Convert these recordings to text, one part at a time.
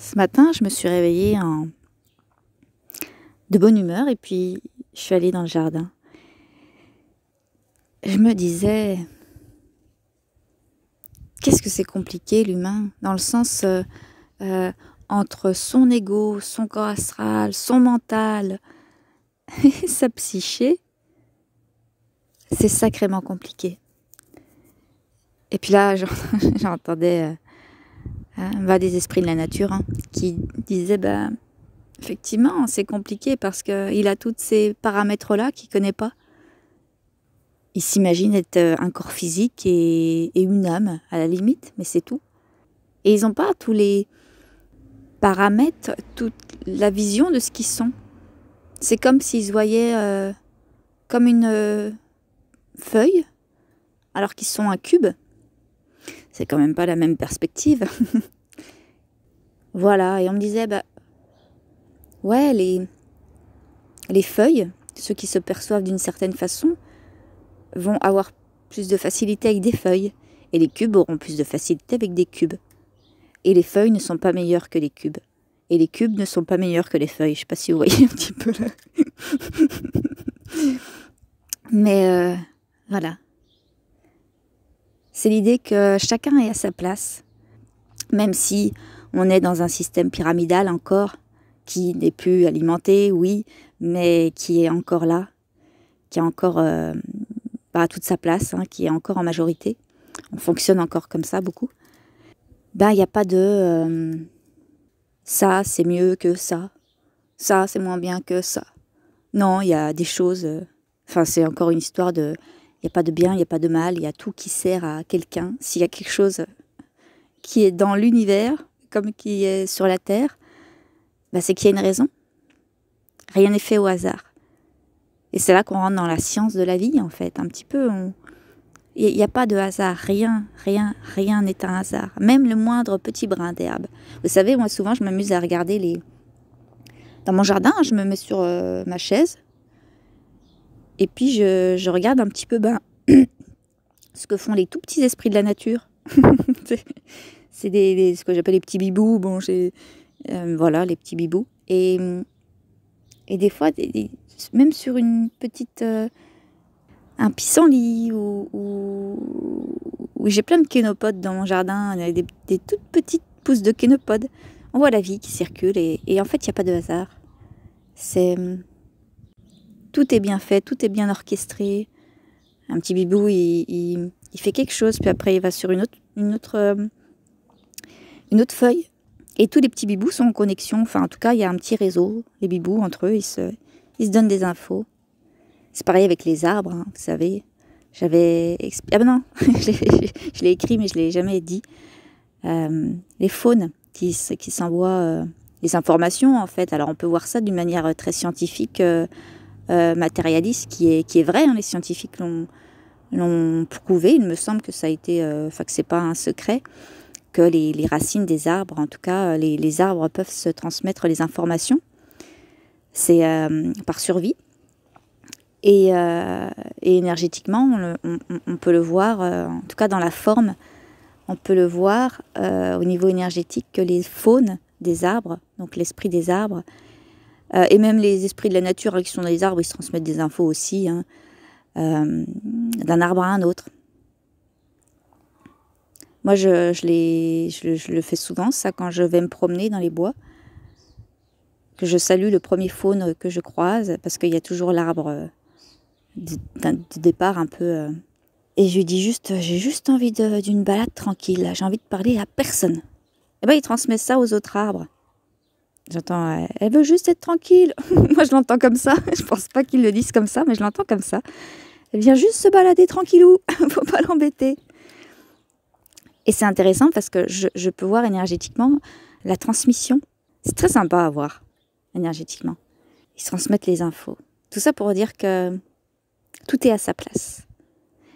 Ce matin, je me suis réveillée de bonne humeur et puis je suis allée dans le jardin. Je me disais, qu'est-ce que c'est compliqué l'humain, dans le sens euh, entre son ego, son corps astral, son mental et sa psyché, c'est sacrément compliqué. Et puis là, j'entendais des esprits de la nature qui disaient, effectivement, c'est compliqué parce qu'il a tous ces paramètres-là qu'il ne connaît pas. Il s'imagine être un corps physique et une âme, à la limite, mais c'est tout. Et ils n'ont pas tous les paramètres, toute la vision de ce qu'ils sont. C'est comme s'ils se voyaient comme une feuille, alors qu'ils sont un cube. C'est quand même pas la même perspective. Voilà, et on me disait, ouais, les feuilles, ceux qui se perçoivent d'une certaine façon, vont avoir plus de facilité avec des feuilles. Et les cubes auront plus de facilité avec des cubes. Et les feuilles ne sont pas meilleures que les cubes. Et les cubes ne sont pas meilleurs que les feuilles. Je ne sais pas si vous voyez un petit peu là. Mais voilà. C'est l'idée que chacun est à sa place. Même si on est dans un système pyramidal encore, qui n'est plus alimenté, oui, mais qui est encore là, qui a encore toute sa place, qui est encore en majorité. On fonctionne encore comme ça beaucoup. Il n'y a pas de ça c'est mieux que ça c'est moins bien que ça. Non, il y a des choses, c'est encore une histoire de, il n'y a pas de bien, il n'y a pas de mal, il y a tout qui sert à quelqu'un. S'il y a quelque chose qui est dans l'univers, comme qui est sur la Terre, c'est qu'il y a une raison. Rien n'est fait au hasard. Et c'est là qu'on rentre dans la science de la vie, en fait, un petit peu. Il n'y a pas de hasard, rien n'est un hasard. Même le moindre petit brin d'herbe. Vous savez, moi souvent je m'amuse à regarder dans mon jardin, je me mets sur ma chaise et puis je regarde un petit peu ce que font les tout petits esprits de la nature. C'est ce que j'appelle les petits bibous. Bon, voilà, les petits bibous. Et des fois, même sur une petite... un pissenlit où j'ai plein de kénopodes dans mon jardin, des toutes petites pousses de kénopodes. On voit la vie qui circule et en fait, il n'y a pas de hasard. Tout est bien fait, tout est bien orchestré. Un petit bibou, il fait quelque chose, puis après, il va sur une autre feuille. Et tous les petits bibous sont en connexion. Enfin, en tout cas, il y a un petit réseau. Les bibous, entre eux, ils se donnent des infos. C'est pareil avec les arbres, vous savez. Non, je l'ai écrit, mais je ne l'ai jamais dit. Les faunes qui s'envoient les informations, en fait. Alors, on peut voir ça d'une manière très scientifique, matérialiste, qui est vrai. Les scientifiques l'ont prouvé. Il me semble que ça a été... que ce n'est pas un secret, que les racines des arbres, en tout cas, les arbres peuvent se transmettre les informations. C'est par survie. Et énergétiquement, on peut le voir, en tout cas dans la forme, on peut le voir au niveau énergétique que les faunes des arbres, donc l'esprit des arbres, et même les esprits de la nature qui sont dans les arbres, ils se transmettent des infos aussi, d'un arbre à un autre. Moi, je le fais souvent, ça, quand je vais me promener dans les bois, que je salue le premier faune que je croise, parce qu'il y a toujours l'arbre... du départ un peu... Et je lui dis juste, j'ai juste envie d'une balade tranquille, j'ai envie de parler à personne. Et il transmet ça aux autres arbres. J'entends, elle veut juste être tranquille. Moi je l'entends comme ça, je pense pas qu'ils le disent comme ça, mais je l'entends comme ça. Elle vient juste se balader tranquillou, faut pas l'embêter. Et c'est intéressant parce que je peux voir énergétiquement la transmission. C'est très sympa à voir, énergétiquement. Ils se transmettent les infos. Tout ça pour dire que tout est à sa place.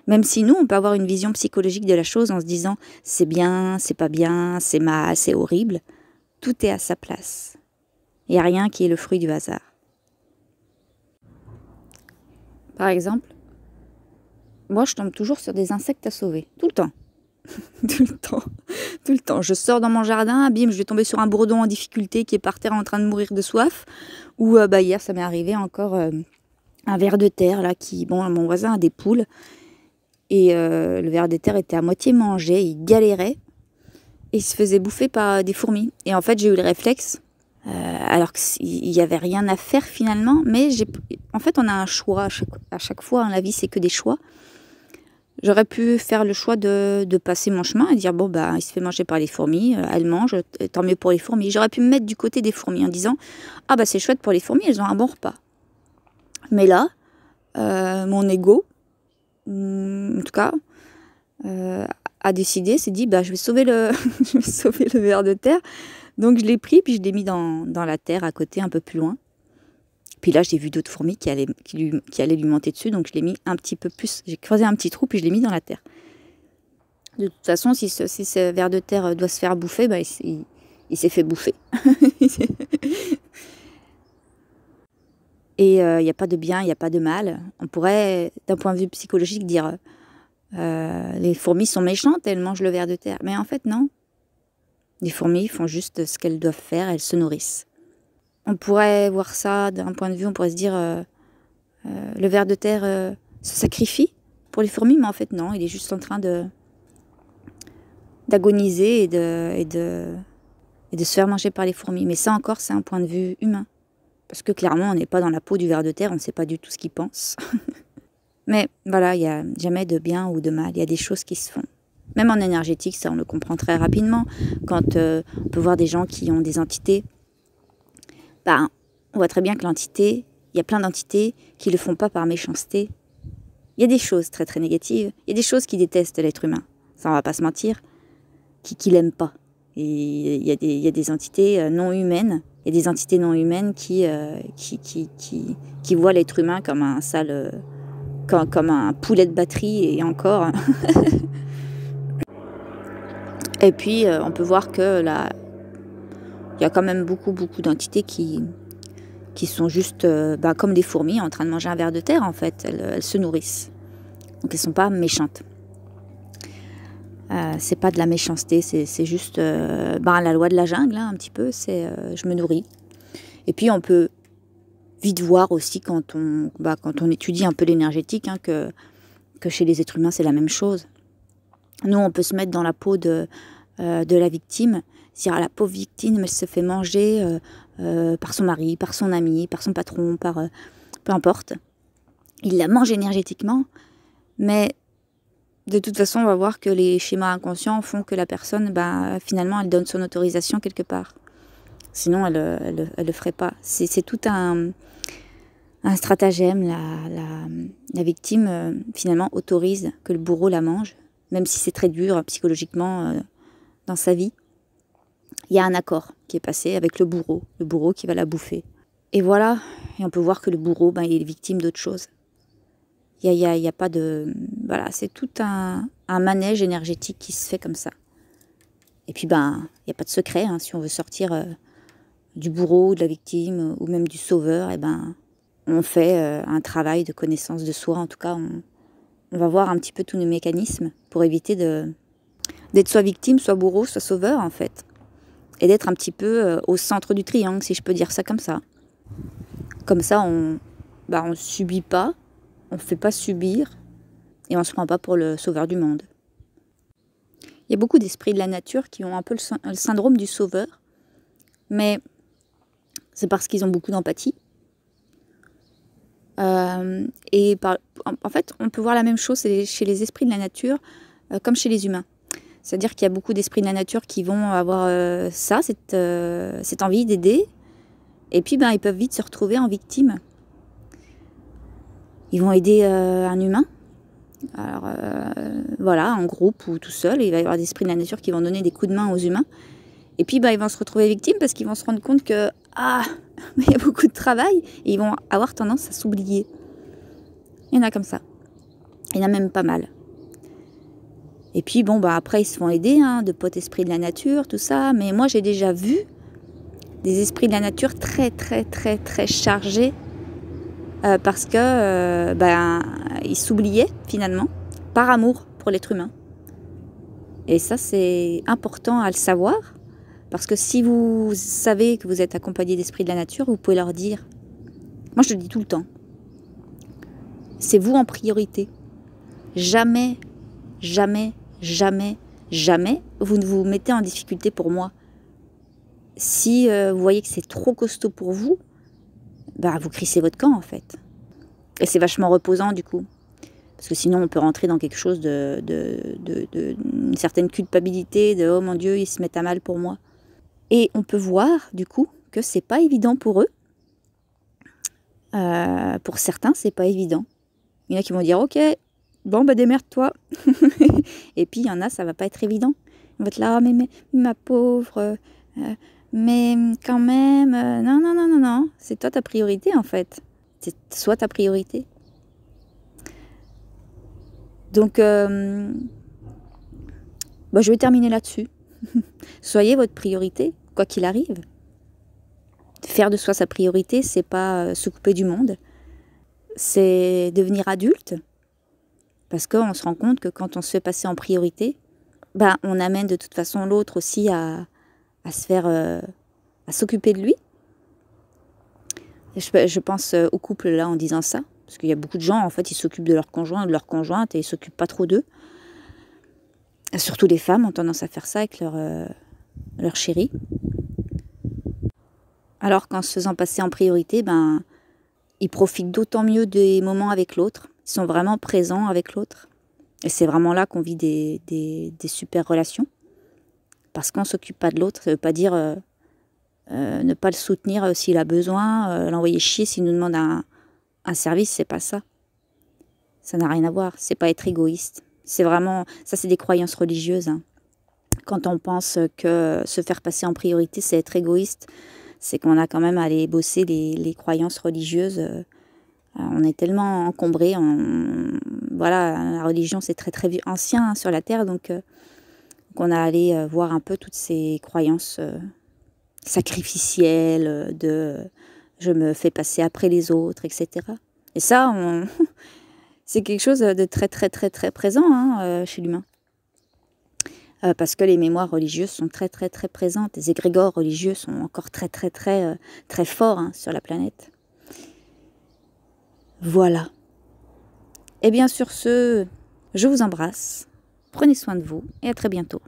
Même si nous, on peut avoir une vision psychologique de la chose en se disant « c'est bien, c'est pas bien, c'est mal, c'est horrible », tout est à sa place. Il n'y a rien qui est le fruit du hasard. Par exemple, moi je tombe toujours sur des insectes à sauver, tout le temps. Tout le temps. Tout le temps. Je sors dans mon jardin, bim, je vais tomber sur un bourdon en difficulté qui est par terre en train de mourir de soif. Ou hier, ça m'est arrivé encore un ver de terre, là, qui... Bon, mon voisin a des poules. Et le ver de terre était à moitié mangé, il galérait. Et il se faisait bouffer par des fourmis. Et en fait, j'ai eu le réflexe, alors qu'il n'y avait rien à faire finalement. Mais en fait, on a un choix à chaque fois. Hein, la vie, c'est que des choix. J'aurais pu faire le choix de passer mon chemin et dire, bon, bah, il se fait manger par les fourmis, elles mangent, tant mieux pour les fourmis. J'aurais pu me mettre du côté des fourmis en disant, ah bah c'est chouette pour les fourmis, elles ont un bon repas. Mais là, mon ego, en tout cas, a décidé, s'est dit, bah, je vais sauver je vais sauver le ver de terre. Donc je l'ai pris, puis je l'ai mis dans la terre à côté, un peu plus loin. Puis là, j'ai vu d'autres fourmis qui allaient lui monter dessus, donc je l'ai mis un petit peu plus. J'ai creusé un petit trou, puis je l'ai mis dans la terre. De toute façon, si ce ver de terre doit se faire bouffer, bah, il s'est fait bouffer. Et il n'y a pas de bien, il n'y a pas de mal. On pourrait, d'un point de vue psychologique, dire les fourmis sont méchantes, elles mangent le ver de terre. Mais en fait, non. Les fourmis font juste ce qu'elles doivent faire, elles se nourrissent. On pourrait voir ça d'un point de vue, on pourrait se dire le ver de terre se sacrifie pour les fourmis, mais en fait non, il est juste en train d'agoniser et de se faire manger par les fourmis. Mais ça encore, c'est un point de vue humain. Parce que clairement, on n'est pas dans la peau du ver de terre, on ne sait pas du tout ce qu'il pense. Mais voilà, il n'y a jamais de bien ou de mal, il y a des choses qui se font. Même en énergétique, ça on le comprend très rapidement. Quand on peut voir des gens qui ont des entités, bah, on voit très bien que l'entité, il y a plein d'entités qui ne le font pas par méchanceté. Il y a des choses très très négatives, il y a des choses qui détestent l'être humain, ça on va pas se mentir, qui l'aiment pas. Et il y a des entités non humaines, il y a des entités non humaines qui voient l'être humain comme un sale, comme un poulet de batterie et encore. Et puis on peut voir que là, il y a quand même beaucoup d'entités qui sont juste comme des fourmis en train de manger un ver de terre en fait. Elles se nourrissent. Donc elles ne sont pas méchantes. C'est pas de la méchanceté, c'est juste la loi de la jungle, hein, un petit peu, c'est je me nourris. Et puis on peut vite voir aussi quand on étudie un peu l'énergétique hein, que chez les êtres humains c'est la même chose. Nous on peut se mettre dans la peau de la victime, c'est-à-dire la pauvre victime elle se fait manger par son mari, par son ami, par son patron, peu importe. Il la mange énergétiquement, mais de toute façon, on va voir que les schémas inconscients font que la personne, finalement, elle donne son autorisation quelque part. Sinon, elle le ferait pas. C'est tout un stratagème. La victime, finalement, autorise que le bourreau la mange, même si c'est très dur psychologiquement dans sa vie. Il y a un accord qui est passé avec le bourreau qui va la bouffer. Et voilà, et on peut voir que le bourreau, il est victime d'autre chose. Il y a pas de... Voilà, c'est tout un manège énergétique qui se fait comme ça. Et puis, il n'y a pas de secret. Hein, si on veut sortir du bourreau, de la victime, ou même du sauveur, on fait un travail de connaissance de soi. En tout cas, on va voir un petit peu tous nos mécanismes pour éviter d'être soit victime, soit bourreau, soit sauveur, en fait. Et d'être un petit peu au centre du triangle, si je peux dire ça comme ça. Comme ça, on subit pas. On ne fait pas subir et on ne se prend pas pour le sauveur du monde. Il y a beaucoup d'esprits de la nature qui ont un peu le syndrome du sauveur, mais c'est parce qu'ils ont beaucoup d'empathie. En fait, on peut voir la même chose chez les esprits de la nature comme chez les humains. C'est-à-dire qu'il y a beaucoup d'esprits de la nature qui vont avoir cette envie d'aider, et puis ils peuvent vite se retrouver en victime. Ils vont aider un humain, alors en groupe ou tout seul. Il va y avoir des esprits de la nature qui vont donner des coups de main aux humains. Et puis ils vont se retrouver victimes parce qu'ils vont se rendre compte que il y a beaucoup de travail et ils vont avoir tendance à s'oublier. Il y en a comme ça. Il y en a même pas mal. Et puis après ils se font aider de potes esprits de la nature, tout ça. Mais moi j'ai déjà vu des esprits de la nature très très très très chargés. Parce que ils s'oubliaient finalement par amour pour l'être humain. Et ça, c'est important à le savoir, parce que si vous savez que vous êtes accompagné d'esprits de la nature, vous pouvez leur dire, moi je le dis tout le temps, c'est vous en priorité. Jamais, jamais, jamais, jamais, vous ne vous mettez en difficulté pour moi. Si vous voyez que c'est trop costaud pour vous, bah, vous crissez votre camp en fait. Et c'est vachement reposant du coup. Parce que sinon on peut rentrer dans quelque chose une certaine culpabilité, de oh mon Dieu, ils se mettent à mal pour moi. Et on peut voir du coup que c'est pas évident pour eux. Pour certains, c'est pas évident. Il y en a qui vont dire ok, bon bah démerde-toi. Et puis il y en a, ça va pas être évident. Ils vont être là, mais ma pauvre, mais quand même, non, non, non, non, non, c'est toi ta priorité en fait. C'est soit ta priorité. Donc, bah, je vais terminer là-dessus. Soyez votre priorité, quoi qu'il arrive. Faire de soi sa priorité, c'est pas se couper du monde. C'est devenir adulte. Parce qu'on se rend compte que quand on se fait passer en priorité, bah, on amène de toute façon l'autre aussi à se faire, à s'occuper de lui. Je pense au couple là en disant ça. Parce qu'il y a beaucoup de gens, en fait, ils s'occupent de leur conjoint ou de leur conjointe et ils ne s'occupent pas trop d'eux. Surtout les femmes ont tendance à faire ça avec leur chéri. Alors qu'en se faisant passer en priorité, ben, ils profitent d'autant mieux des moments avec l'autre. Ils sont vraiment présents avec l'autre. Et c'est vraiment là qu'on vit des super relations. Parce qu'on ne s'occupe pas de l'autre, ça ne veut pas dire ne pas le soutenir s'il a besoin, l'envoyer chier s'il nous demande un service, c'est pas ça. Ça n'a rien à voir, c'est pas être égoïste. C'est vraiment, ça c'est des croyances religieuses. Hein. Quand on pense que se faire passer en priorité, c'est être égoïste, c'est qu'on a quand même à aller bosser les croyances religieuses. On est tellement encombré. Voilà, la religion c'est très très ancien hein, sur la terre, donc qu'on a à aller voir un peu toutes ces croyances sacrificielles de je me fais passer après les autres, etc. Et ça, c'est quelque chose de très très très très présent hein, chez l'humain. Parce que les mémoires religieuses sont très très très présentes. Les égrégores religieux sont encore très très très très forts hein, sur la planète. Voilà. Et bien sur ce, je vous embrasse. Prenez soin de vous et à très bientôt.